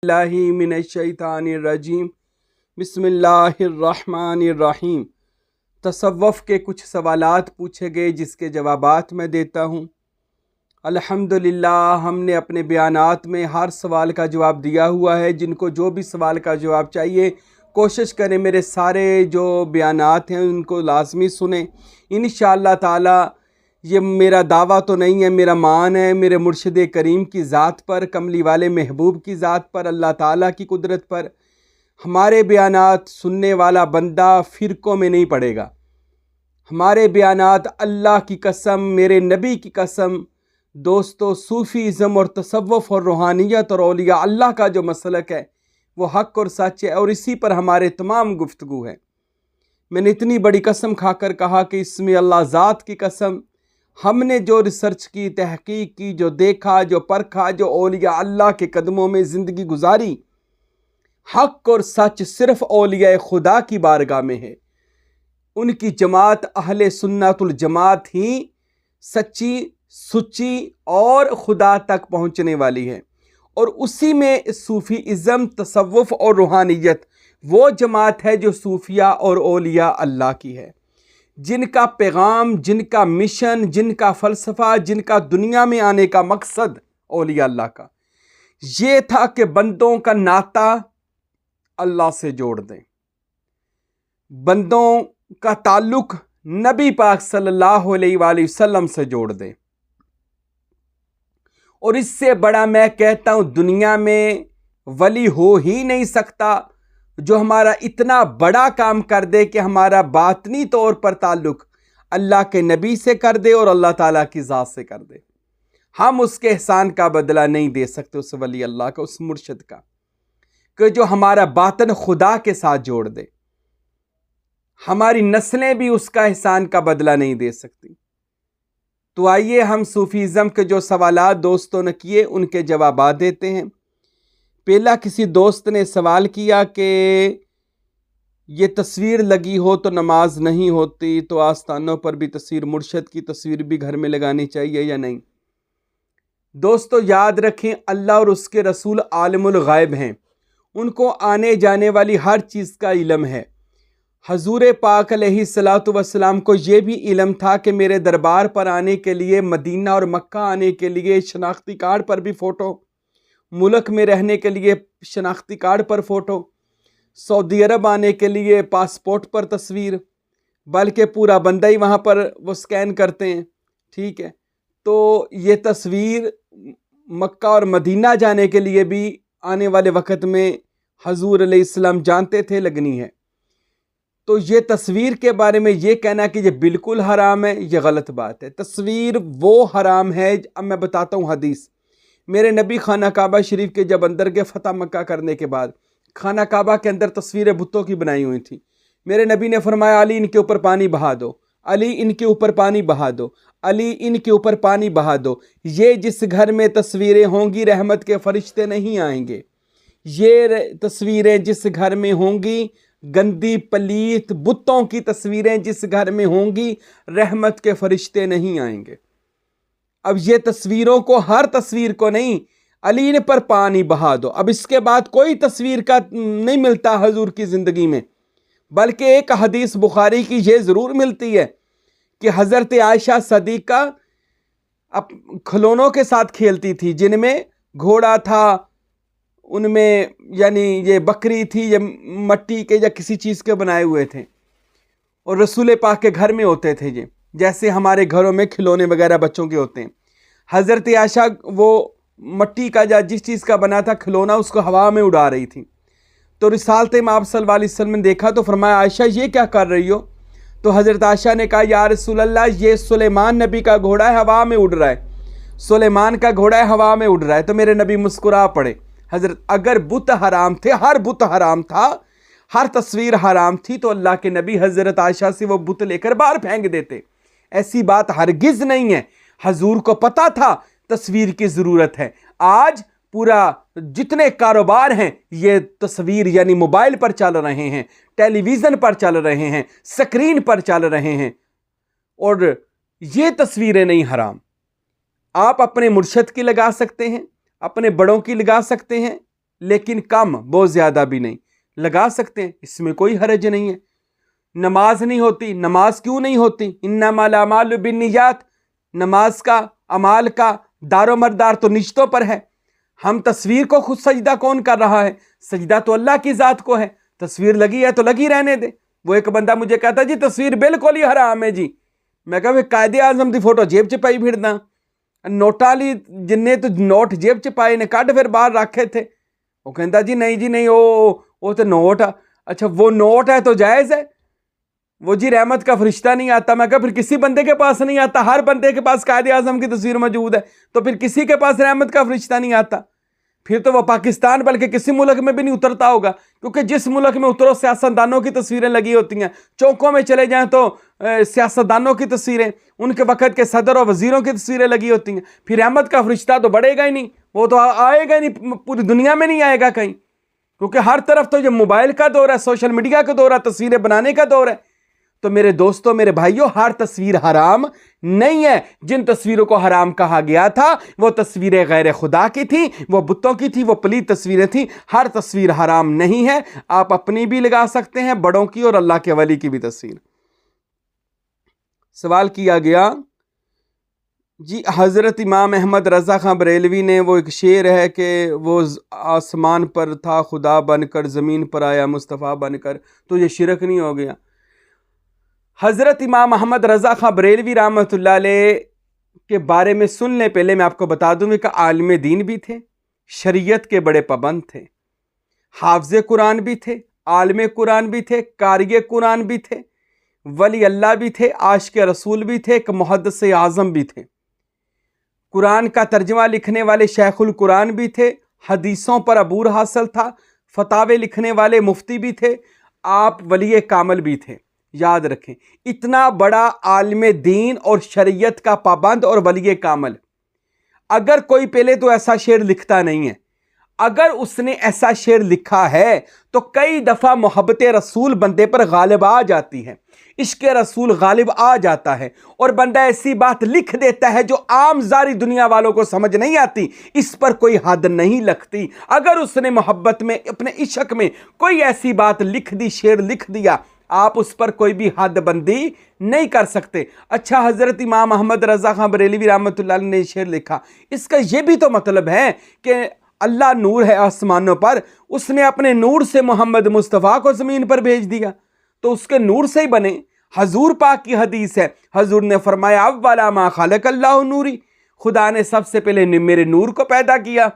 اللہ من الشیطان الرجیم بسم اللہ الرحمن الرحیم۔ تصوف کے کچھ سوالات پوچھے گئے جس کے جوابات میں دیتا ہوں۔ الحمدللہ ہم نے اپنے بیانات میں ہر سوال کا جواب دیا ہوا ہے۔ جن کو جو بھی سوال کا جواب چاہیے کوشش کریں میرے سارے جو بیانات ہیں ان کو لازمی سنیں انشاءاللہ تعالی۔ یہ میرا دعویٰ تو نہیں ہے، میرا مان ہے میرے مرشد کریم کی ذات پر، کملی والے محبوب کی ذات پر، اللہ تعالیٰ کی قدرت پر۔ ہمارے بیانات سننے والا بندہ فرقوں میں نہیں پڑے گا۔ ہمارے بیانات اللہ کی قسم، میرے نبی کی قسم دوستو، صوفیزم اور تصوف اور روحانیت اور اولیاء اللہ کا جو مسلک ہے وہ حق اور سچ ہے، اور اسی پر ہمارے تمام گفتگو ہے۔ میں نے اتنی بڑی قسم کھا کر کہا کہ اس میں اللہ ذات کی قسم، ہم نے جو ریسرچ کی، تحقیق کی، جو دیکھا، جو پرکھا، جو اولیاء اللہ کے قدموں میں زندگی گزاری، حق اور سچ صرف اولیاء خدا کی بارگاہ میں ہے۔ ان کی جماعت اہل سنت الجماعت ہی سچی، سچی اور خدا تک پہنچنے والی ہے، اور اسی میں صوفی ازم، تصوف اور روحانیت وہ جماعت ہے جو صوفیہ اور اولیاء اللہ کی ہے، جن کا پیغام، جن کا مشن، جن کا فلسفہ، جن کا دنیا میں آنے کا مقصد اولیاء اللہ کا یہ تھا کہ بندوں کا ناطہ اللہ سے جوڑ دیں، بندوں کا تعلق نبی پاک صلی اللہ علیہ وآلہ وسلم سے جوڑ دیں۔ اور اس سے بڑا میں کہتا ہوں دنیا میں ولی ہو ہی نہیں سکتا جو ہمارا اتنا بڑا کام کر دے کہ ہمارا باطنی طور پر تعلق اللہ کے نبی سے کر دے اور اللہ تعالیٰ کی ذات سے کر دے۔ ہم اس کے احسان کا بدلہ نہیں دے سکتے، اس ولی اللہ کا، اس مرشد کا، کہ جو ہمارا باطن خدا کے ساتھ جوڑ دے۔ ہماری نسلیں بھی اس کا احسان کا بدلہ نہیں دے سکتی۔ تو آئیے ہم صوفیزم کے جو سوالات دوستوں نے کیے ان کے جوابات دیتے ہیں۔ پہلا کسی دوست نے سوال کیا کہ یہ تصویر لگی ہو تو نماز نہیں ہوتی، تو آستانوں پر بھی تصویر، مرشد کی تصویر بھی گھر میں لگانی چاہیے یا نہیں؟ دوستو یاد رکھیں اللہ اور اس کے رسول عالم الغیب ہیں، ان کو آنے جانے والی ہر چیز کا علم ہے۔ حضور پاک علیہ الصلاۃ والسلام کو یہ بھی علم تھا کہ میرے دربار پر آنے کے لیے، مدینہ اور مکہ آنے کے لیے شناختی کارڈ پر بھی فوٹو، ملک میں رہنے کے لیے شناختی کارڈ پر فوٹو، سعودی عرب آنے کے لیے پاسپورٹ پر تصویر، بلکہ پورا بندہ ہی وہاں پر وہ سکین کرتے ہیں، ٹھیک ہے؟ تو یہ تصویر مکہ اور مدینہ جانے کے لیے بھی آنے والے وقت میں حضور علیہ السلام جانتے تھے لگنی ہے۔ تو یہ تصویر کے بارے میں یہ کہنا کہ یہ بالکل حرام ہے، یہ غلط بات ہے۔ تصویر وہ حرام ہے، اب میں بتاتا ہوں حدیث۔ میرے نبی خانہ کعبہ شریف کے جب اندر کے فتح مکہ کرنے کے بعد خانہ کعبہ کے اندر تصویریں بتوں کی بنائی ہوئی تھیں۔ میرے نبی نے فرمایا علی ان کے اوپر پانی بہا دو، علی ان کے اوپر پانی بہا دو، علی ان کے اوپر پانی بہا دو۔ یہ جس گھر میں تصویریں ہوں گی رحمت کے فرشتے نہیں آئیں گے۔ یہ تصویریں جس گھر میں ہوں گی، گندی پلیت بتوں کی تصویریں جس گھر میں ہوں گی رحمت کے فرشتے نہیں آئیں گے۔ اب یہ تصویروں کو، ہر تصویر کو نہیں، علی نے پر پانی بہا دو۔ اب اس کے بعد کوئی تصویر کا نہیں ملتا حضور کی زندگی میں، بلکہ ایک حدیث بخاری کی یہ ضرور ملتی ہے کہ حضرت عائشہ صدیقہ کھلونوں کے ساتھ کھیلتی تھی، جن میں گھوڑا تھا، ان میں یعنی یہ بکری تھی، یہ مٹی کے یا کسی چیز کے بنائے ہوئے تھے، اور رسول پاک کے گھر میں ہوتے تھے یہ، جیسے ہمارے گھروں میں کھلونے وغیرہ بچوں کے ہوتے ہیں۔ حضرت عائشہ وہ مٹی کا یا جس چیز کا بنا تھا کھلونا اس کو ہوا میں اڑا رہی تھی۔ تو رسالت آپ صلی اللہ علیہ وسلم نے دیکھا تو فرمایا عائشہ یہ کیا کر رہی ہو؟ تو حضرت عائشہ نے کہا یا رسول اللہ یہ سلیمان نبی کا گھوڑا ہے، ہوا میں اڑ رہا ہے، سلیمان کا گھوڑا ہے، ہوا میں اڑ رہا ہے۔ تو میرے نبی مسکرا پڑے۔ حضرت اگر بت حرام تھے، ہر بت حرام تھا، ہر تصویر حرام تھی، تو اللہ کے نبی حضرت عائشہ سے وہ بت لے کر باہر پھینک دیتے۔ ایسی بات ہرگز نہیں ہے۔ حضور کو پتا تھا تصویر کی ضرورت ہے۔ آج پورا جتنے کاروبار ہیں یہ تصویر یعنی موبائل پر چل رہے ہیں، ٹیلی ویژن پر چل رہے ہیں، سکرین پر چل رہے ہیں، اور یہ تصویریں نہیں حرام۔ آپ اپنے مرشد کی لگا سکتے ہیں، اپنے بڑوں کی لگا سکتے ہیں، لیکن کم, بہت زیادہ بھی نہیں. لگا سکتے ہیں, اس میں کوئی حرج نہیں ہے. نماز نہیں ہوتی, نماز کیوں نہیں ہوتی؟ انما الاعمال بالنیات, نماز کا, اعمال کا دار و مدار تو نیتوں پر ہے. ہم تصویر کو خود سجدہ کون کر رہا ہے؟ سجدہ تو اللہ کی ذات کو ہے. تصویر لگی ہے تو لگی رہنے دے. وہ ایک بندہ مجھے کہتا جی تصویر بالکل ہی حرام ہے جی. میں کہا قائد اعظم دی فوٹو جیب چ پائی پھردا, نوٹاں لی جننے تو نوٹ جیب چ پائے نے کڈ پھر باہر رکھے تھے. وہ کہندا جی نہیں جی نہیں, وہ تو نوٹ ہے. اچھا وہ نوٹ ہے تو جائز ہے. وہ جی رحمت کا فرشتہ نہیں آتا. میں کہا پھر کسی بندے کے پاس نہیں آتا, ہر بندے کے پاس قائد اعظم کی تصویر موجود ہے, تو پھر کسی کے پاس رحمت کا فرشتہ نہیں آتا. پھر تو وہ پاکستان بلکہ کسی ملک میں بھی نہیں اترتا ہوگا, کیونکہ جس ملک میں اترو سیاستدانوں کی تصویریں لگی ہوتی ہیں. چوکوں میں چلے جائیں تو سیاستدانوں کی تصویریں, ان کے وقت کے صدر اور وزیروں کی تصویریں لگی ہوتی ہیں. پھر رحمت کا فرشتہ تو بڑھے گا ہی نہیں, وہ تو آئے گا ہی نہیں, پوری دنیا میں نہیں آئے گا کہیں, کیونکہ ہر طرف تو یہ موبائل کا دور ہے, سوشل میڈیا کا دور ہے, تصویریں بنانے کا دور ہے. تو میرے دوستوں, میرے بھائیوں, ہر تصویر حرام نہیں ہے. جن تصویروں کو حرام کہا گیا تھا وہ تصویریں غیر خدا کی تھیں, وہ بتوں کی تھی, وہ پلیت تصویریں تھیں. ہر تصویر حرام نہیں ہے. آپ اپنی بھی لگا سکتے ہیں, بڑوں کی اور اللہ کے ولی کی بھی تصویر. سوال کیا گیا جی حضرت امام احمد رضا خان بریلوی نے, وہ ایک شعر ہے کہ وہ آسمان پر تھا خدا بن کر, زمین پر آیا مصطفیٰ بن کر, تو یہ شرک نہیں ہو گیا؟ حضرت امام احمد رضا خان بریلوی رحمۃ اللہ علیہ کے بارے میں سن لیں. پہلے میں آپ کو بتا دوں کہ عالم دین بھی تھے, شریعت کے بڑے پابند تھے, حافظ قرآن بھی تھے, عالم قرآن بھی تھے, قاری قرآن بھی تھے, ولی اللہ بھی تھے, عاشق رسول بھی تھے, ایک محدث اعظم بھی تھے, قرآن کا ترجمہ لکھنے والے شیخ القرآن بھی تھے, حدیثوں پر عبور حاصل تھا, فتاوے لکھنے والے مفتی بھی تھے, آپ ولی کامل بھی تھے. یاد رکھیں, اتنا بڑا عالم دین اور شریعت کا پابند اور ولی کامل, اگر کوئی پہلے تو ایسا شعر لکھتا نہیں ہے, اگر اس نے ایسا شعر لکھا ہے تو کئی دفعہ محبت رسول بندے پر غالب آ جاتی ہے, عشق رسول غالب آ جاتا ہے, اور بندہ ایسی بات لکھ دیتا ہے جو عام زاری دنیا والوں کو سمجھ نہیں آتی. اس پر کوئی حد نہیں لگتی. اگر اس نے محبت میں, اپنے عشق میں کوئی ایسی بات لکھ دی, شعر لکھ دیا, آپ اس پر کوئی بھی حد بندی نہیں کر سکتے. اچھا, حضرت امام احمد رضا خان بریلوی رحمۃ اللہ علیہ نے شعر لکھا, اس کا یہ بھی تو مطلب ہے کہ اللہ نور ہے آسمانوں پر, اس نے اپنے نور سے محمد مصطفیٰ کو زمین پر بھیج دیا, تو اس کے نور سے ہی بنے. حضور پاک کی حدیث ہے, حضور نے فرمایا اولا ما خلق اللہ نوری, خدا نے سب سے پہلے میرے نور کو پیدا کیا.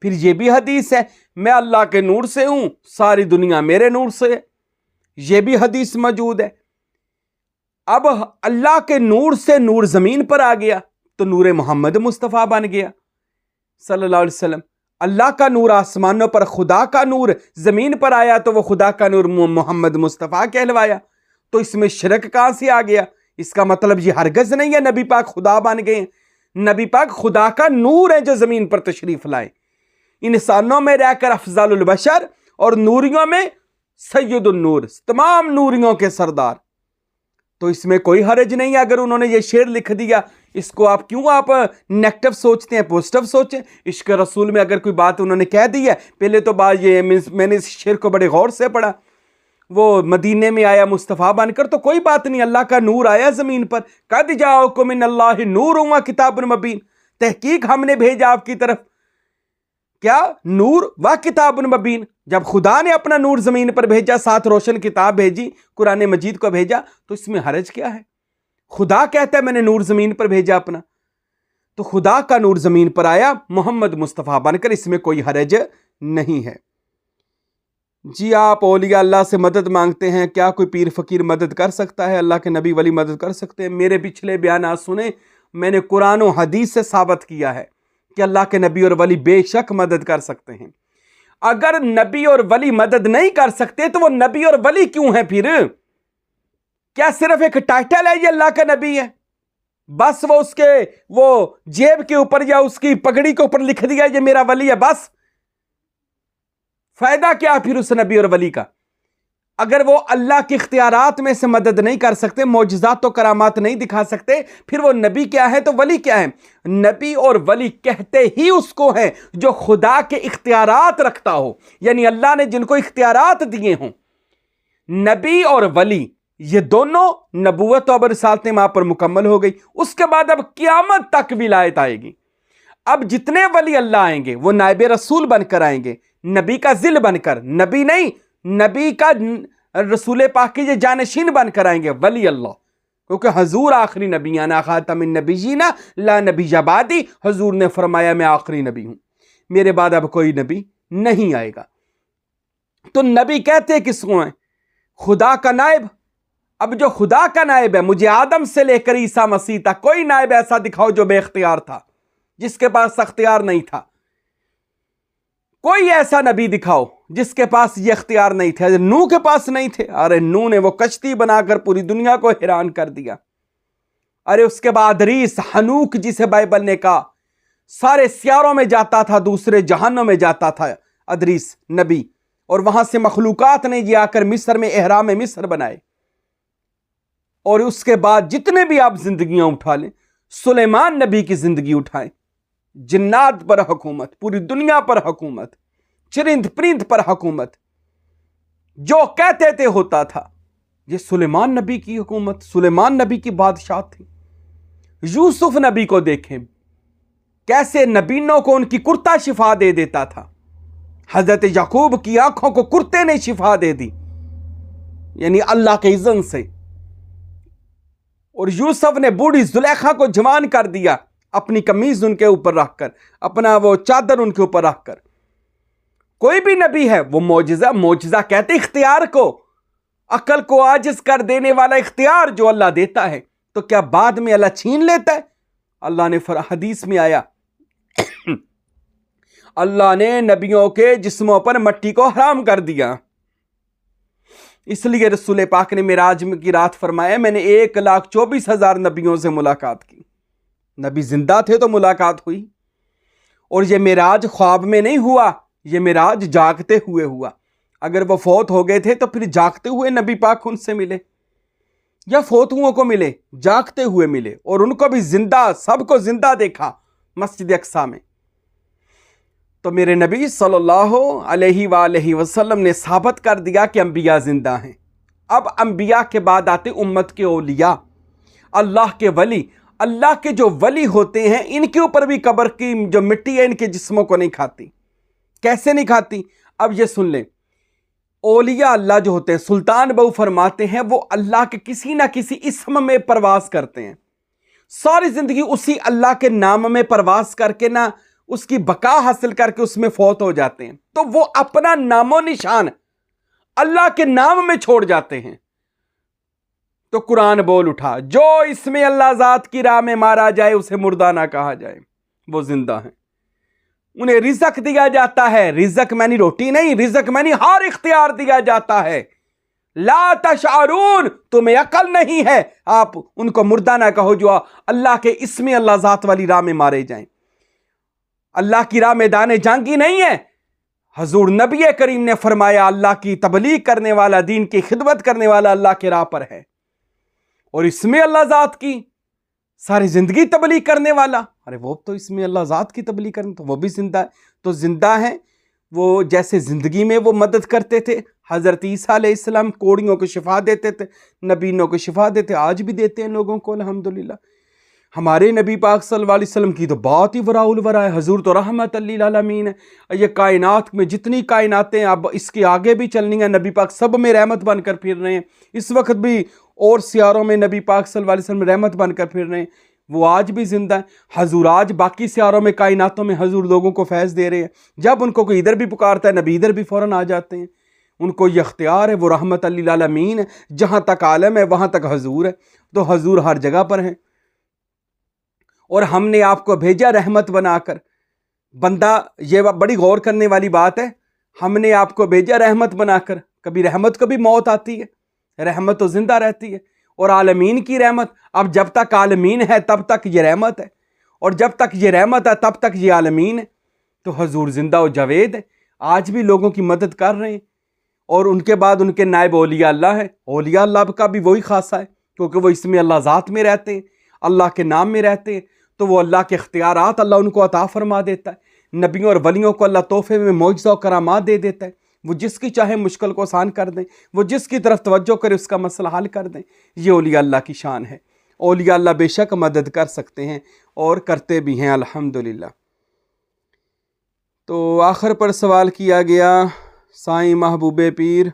پھر یہ بھی حدیث ہے میں اللہ کے نور سے ہوں, ساری دنیا میرے نور سے ہے, یہ بھی حدیث موجود ہے. اب اللہ کے نور سے نور زمین پر آ گیا تو نور محمد مصطفیٰ بن گیا صلی اللہ علیہ وسلم. اللہ کا نور آسمانوں پر, خدا کا نور زمین پر آیا تو وہ خدا کا نور محمد مصطفیٰ کہلوایا. تو اس میں شرک کہاں سے آ گیا؟ اس کا مطلب یہ ہرگز نہیں ہے نبی پاک خدا بن گئے ہیں. نبی پاک خدا کا نور ہے جو زمین پر تشریف لائے, انسانوں میں رہ کر افضل البشر اور نوریوں میں سید النور, تمام نوریوں کے سردار. تو اس میں کوئی حرج نہیں ہے اگر انہوں نے یہ شعر لکھ دیا. اس کو آپ کیوں آپ نیگیٹو سوچتے ہیں, پوزیٹو سوچیں. عشق رسول میں اگر کوئی بات انہوں نے کہہ دی ہے, پہلے تو بات یہ میں نے اس شعر کو بڑے غور سے پڑھا, وہ مدینے میں آیا مصطفیٰ بن کر, تو کوئی بات نہیں, اللہ کا نور آیا زمین پر. قد جاءکم من اللہ نور و کتاب مبین, تحقیق ہم نے بھیجا آپ کی طرف کیا, نور و کتاب مبین. جب خدا نے اپنا نور زمین پر بھیجا, ساتھ روشن کتاب بھیجی, قرآن مجید کو بھیجا, تو اس میں حرج کیا ہے؟ خدا کہتا ہے میں نے نور زمین پر بھیجا اپنا, تو خدا کا نور زمین پر آیا محمد مصطفیٰ بن کر, اس میں کوئی حرج نہیں ہے. جی آپ اولیاء اللہ سے مدد مانگتے ہیں, کیا کوئی پیر فقیر مدد کر سکتا ہے؟ اللہ کے نبی ولی مدد کر سکتے ہیں؟ میرے پچھلے بیانات سنیں, میں نے قرآن و حدیث سے ثابت کیا ہے کہ اللہ کے نبی اور ولی بے شک مدد کر سکتے ہیں. اگر نبی اور ولی مدد نہیں کر سکتے تو وہ نبی اور ولی کیوں ہیں پھر؟ کیا صرف ایک ٹائٹل ہے یہ اللہ کا نبی ہے, بس وہ اس کے وہ جیب کے اوپر یا اس کی پگڑی کے اوپر لکھ دیا یہ میرا ولی ہے, بس؟ فائدہ کیا پھر اس نبی اور ولی کا؟ اگر وہ اللہ کے اختیارات میں سے مدد نہیں کر سکتے، معجزات و کرامات نہیں دکھا سکتے، پھر وہ نبی کیا ہے تو ولی کیا ہے؟ نبی اور ولی کہتے ہی اس کو ہیں جو خدا کے اختیارات رکھتا ہو، یعنی اللہ نے جن کو اختیارات دیے ہوں۔ نبی اور ولی یہ دونوں نبوت و رسالت وہاں پر مکمل ہو گئی۔ اس کے بعد اب قیامت تک ولایت آئے گی۔ اب جتنے ولی اللہ آئیں گے وہ نائب رسول بن کر آئیں گے، نبی کا ذل بن کر، نبی نہیں، نبی کا رسول پاک کے جانشین بن کر آئیں گے ولی اللہ، کیونکہ حضور آخری نبی، انا خاتم النبیین لا نبی بعدی، حضور نے فرمایا میں آخری نبی ہوں، میرے بعد اب کوئی نبی نہیں آئے گا۔ تو نبی کہتے کس کو ہیں؟ خدا کا نائب۔ اب جو خدا کا نائب ہے، مجھے آدم سے لے کر عیسیٰ مسیح تک کوئی نائب ایسا دکھاؤ جو بے اختیار تھا، جس کے پاس اختیار نہیں تھا۔ کوئی ایسا نبی دکھاؤ جس کے پاس یہ اختیار نہیں تھے۔ نوح کے پاس نہیں تھے، ارے نوح نے وہ کشتی بنا کر پوری دنیا کو حیران کر دیا۔ ارے اس کے بعد ادریس، حنوک جسے بائبل نے کہا سارے سیاروں میں جاتا تھا، دوسرے جہانوں میں جاتا تھا ادریس نبی، اور وہاں سے مخلوقات نے جا کر مصر میں احرام مصر بنائے۔ اور اس کے بعد جتنے بھی آپ زندگیاں اٹھا لیں، سلیمان نبی کی زندگی اٹھائیں، جنات پر حکومت، پوری دنیا پر حکومت، چرند پرند پر حکومت، جو کہتے تھے ہوتا تھا۔ یہ سلیمان نبی کی حکومت، سلیمان نبی کی بادشاہت تھی۔ یوسف نبی کو دیکھیں کیسے نبینوں کو ان کی کرتا شفا دے دیتا تھا۔ حضرت یعقوب کی آنکھوں کو کرتے نے شفا دے دی، یعنی اللہ کے اذن سے۔ اور یوسف نے بوڑھی زلیخا کو جوان کر دیا، اپنی قمیض ان کے اوپر رکھ کر، اپنا وہ چادر ان کے اوپر رکھ کر۔ کوئی بھی نبی ہے وہ معجزہ کہتے اختیار کو، عقل کو عاجز کر دینے والا اختیار جو اللہ دیتا ہے، تو کیا بعد میں اللہ چھین لیتا ہے؟ اللہ نے حدیث میں آیا اللہ نے نبیوں کے جسموں پر مٹی کو حرام کر دیا۔ اس لیے رسول پاک نے معراج کی رات فرمایا میں نے 1,24,000 نبیوں سے ملاقات کی۔ نبی زندہ تھے تو ملاقات ہوئی، اور یہ معراج خواب میں نہیں ہوا، یہ معراج جاگتے ہوئے ہوا۔ اگر وہ فوت ہو گئے تھے تو پھر جاگتے ہوئے نبی پاک ان سے ملے، یا فوت ہوئے کو ملے، جاگتے ہوئے ملے، اور ان کو بھی زندہ، سب کو زندہ دیکھا مسجد اقصی میں۔ تو میرے نبی صلی اللہ علیہ وآلہ وسلم نے ثابت کر دیا کہ انبیاء زندہ ہیں۔ اب انبیاء کے بعد آتے امت کے اولیاء، اللہ کے ولی۔ اللہ کے جو ولی ہوتے ہیں ان کے اوپر بھی قبر کی جو مٹی ہے ان کے جسموں کو نہیں کھاتی۔ کیسے نہیں کھاتی؟ اب یہ سن لیں، اولیاء اللہ جو ہوتے ہیں، سلطان بہو فرماتے ہیں وہ اللہ کے کسی نہ کسی اسم میں پرواز کرتے ہیں، ساری زندگی اسی اللہ کے نام میں پرواز کر کے نہ اس کی بقا حاصل کر کے اس میں فوت ہو جاتے ہیں، تو وہ اپنا نام و نشان اللہ کے نام میں چھوڑ جاتے ہیں۔ تو قرآن بول اٹھا جو اس میں اللہ ذات کی راہ میں مارا جائے اسے مردہ نہ کہا جائے، وہ زندہ ہیں، انہیں رزق دیا جاتا ہے۔ رزق معنی روٹی نہیں، رزق معنی ہر اختیار دیا جاتا ہے۔ لا تشعرون، تمہیں عقل نہیں ہے، آپ ان کو مردہ نہ کہو جو اللہ کے اسم اللہ ذات والی راہ میں مارے جائیں۔ اللہ کی راہ میدان جنگی نہیں ہے۔ حضور نبی کریم نے فرمایا اللہ کی تبلیغ کرنے والا، دین کی خدمت کرنے والا اللہ کے راہ پر ہے، اور اس میں اللہ ذات کی ساری زندگی تبلیغ کرنے والا، ارے وہ تو اس میں اللہ ذات کی تبلیغ کرنے، تو وہ بھی زندہ ہے۔ تو زندہ ہیں وہ، جیسے زندگی میں وہ مدد کرتے تھے، حضرت عیسیٰ علیہ السلام کوڑیوں کو شفا دیتے تھے، نبینوں کو شفا دیتے، آج بھی دیتے ہیں لوگوں کو الحمدللہ۔ ہمارے نبی پاک صلی اللہ علیہ وسلم کی تو بہت ہی وراء الورا ہے، حضور تو رحمت للعالمین ہے۔ یہ کائنات میں جتنی کائناتیں اب اس کے آگے بھی چلنی ہیں، نبی پاک سب میں رحمت بن کر پھر رہے ہیں۔ اس وقت بھی اور سیاروں میں نبی پاک صلی اللہ علیہ وسلم رحمت بن کر پھر رہے ہیں، وہ آج بھی زندہ ہیں۔ حضور آج باقی سیاروں میں، کائناتوں میں حضور لوگوں کو فیض دے رہے ہیں۔ جب ان کو کوئی ادھر بھی پکارتا ہے نبی ادھر بھی فوراً آ جاتے ہیں۔ ان کو یہ اختیار ہے، وہ رحمت للعالمین ہے، جہاں تک عالم ہے وہاں تک حضور ہے، تو حضور ہر جگہ پر ہیں۔ اور ہم نے آپ کو بھیجا رحمت بنا کر۔ بندہ، یہ بڑی غور کرنے والی بات ہے، ہم نے آپ کو بھیجا رحمت بنا کر۔ کبھی رحمت کو بھی موت آتی ہے، رحمت تو زندہ رہتی ہے، اور عالمین کی رحمت، اب جب تک عالمین ہے تب تک یہ رحمت ہے، اور جب تک یہ رحمت ہے تب تک یہ عالمین ہے۔ تو حضور زندہ و جاوید ہے، آج بھی لوگوں کی مدد کر رہے ہیں، اور ان کے بعد ان کے نائب اولیاء اللہ ہیں. اولیاء اللہ کا بھی وہی خاصہ ہے کیونکہ وہ اس میں اللہ ذات میں رہتے ہیں، اللہ کے نام میں رہتے ہیں، تو وہ اللہ کے اختیارات اللہ ان کو عطا فرما دیتا ہے. نبیوں اور ولیوں کو اللہ تحفے میں معجزہ و کرامات دے دیتا ہے. وہ جس کی چاہے مشکل کو آسان کر دیں، وہ جس کی طرف توجہ کرے اس کا مسئلہ حل کر دیں. یہ اولیاء اللہ کی شان ہے. اولیاء اللہ بے شک مدد کر سکتے ہیں اور کرتے بھی ہیں الحمدللہ. تو آخر پر سوال کیا گیا سائیں محبوب پیر،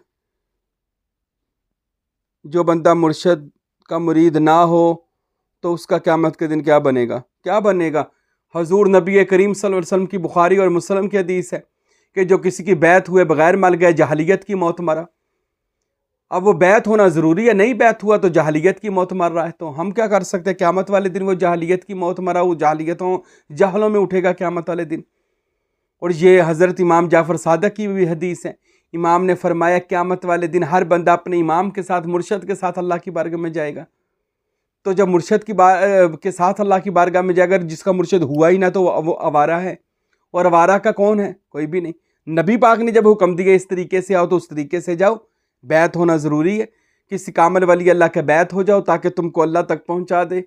جو بندہ مرشد کا مرید نہ ہو تو اس کا قیامت کے دن کیا بنے گا؟ کیا بنے گا؟ حضور نبی کریم صلی اللہ علیہ وسلم کی بخاری اور مسلم کی حدیث ہے کہ جو کسی کی بیعت ہوئے بغیر مر گیا جاہلیت کی موت مرا. اب وہ بیعت ہونا ضروری ہے، نہیں بیعت ہوا تو جاہلیت کی موت مر رہا ہے. تو ہم کیا کر سکتے ہیں؟ قیامت والے دن وہ جاہلیت کی موت مرا، وہ جہلوں میں اٹھے گا قیامت والے دن. اور یہ حضرت امام جعفر صادق کی بھی حدیث ہے. امام نے فرمایا قیامت والے دن ہر بندہ اپنے امام کے ساتھ، مرشد کے ساتھ اللہ کی بارگاہ میں جائے گا. تو جب مرشد کے ساتھ اللہ کی بارگاہ میں جائے گا، جس کا مرشد ہوا ہی نہ تو وہ آوارہ ہے. اور آوارہ کا کون ہے؟ کوئی بھی نہیں. نبی پاک نے جب حکم دیا اس طریقے سے آؤ تو اس طریقے سے جاؤ. بیعت ہونا ضروری ہے. کسی کامل ولی اللہ کے بیعت ہو جاؤ تاکہ تم کو اللہ تک پہنچا دے.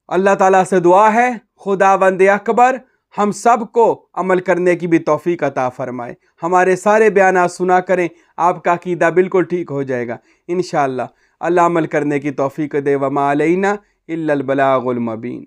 اللہ تعالیٰ سے دعا ہے خداوند اکبر ہم سب کو عمل کرنے کی بھی توفیق عطا فرمائے. ہمارے سارے بیانات سنا کریں، آپ کا عقیدہ بالکل ٹھیک ہو جائے گا انشاءاللہ. اللہ عمل کرنے کی توفیق دے. وما علینا الا البلاغ المبین.